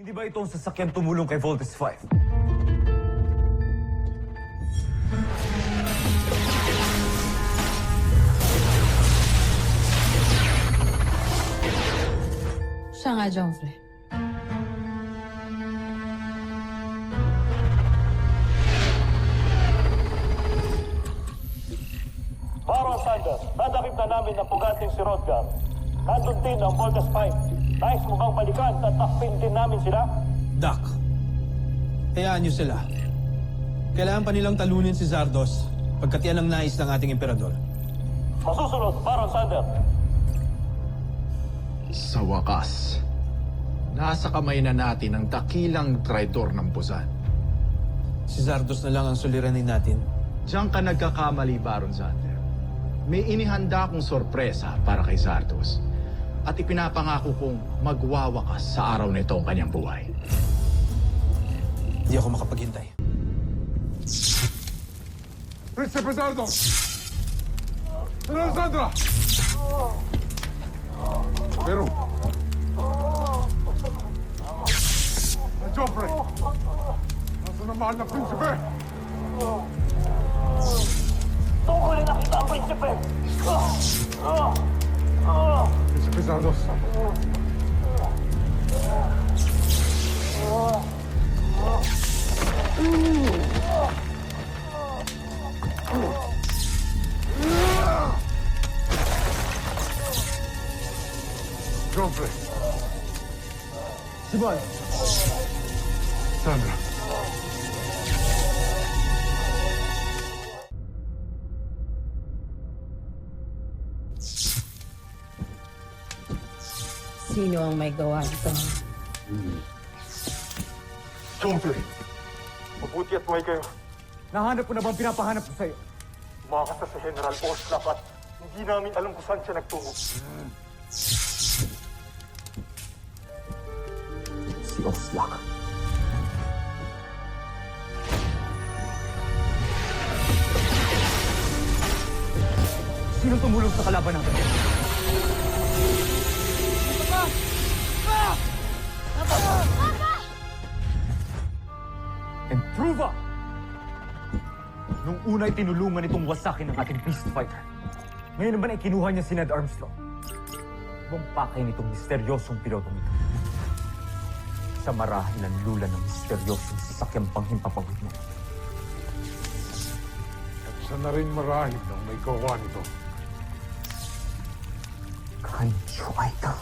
Hindi ba ito ang sasakyan tumulong kay Voltes 5? Siya nga, Joffrey. Baron Sanders, nadakip na namin ang pugating si Rodgar. Nandun din ang Voltes 5. Nais mo bang balikan at takpin din namin sila? Doc, hayaan niyo sila. Kailangan pa nilang talunin si Zardos pagkat yan ang nais ng ating emperador. Masusunod, Baron Sanders. Sa wakas, nasa kamay na natin ang dakilang traidor ng Busan. Si Zardos na lang ang suliranin natin. Diyan ka nagkakamali, Baron Zander. May inihanda akong sorpresa para kay Zardos. At ipinapangako kong magwawakas sa araw nito ang kanyang buhay. Hindi ako makapaghintay. Príncipe Zardos! Alexandra! Pero... Joffrey! Nasaan ang mahal na prinsipe? Tungkulin na kita ang prinsipe! Príncipe Zardos. Joffrey. Sibol! Sandra. Sino ang may gawa nito? Joffrey. Mabuti at buhay kayo. Nahanap ko na bang pinapahanap ko sa'yo? Umakas na si General Oslap at hindi namin alam kung saan siya nagtungo. Si Oslak. Sino tumulong sa kalaban natin? And Truva! Nung una'y tinulungan itong wasakin ng ating beast fighter. Ngayon naman ay kinuha niya si Ned Armstrong. Ibang pakay nitong misteryosong pilotong ito. Sa marahil ang lula ng misteryosong sasakyang panghimpapawid mo. At siya na rin marahil ng may gawa nito. Kancho ay ka.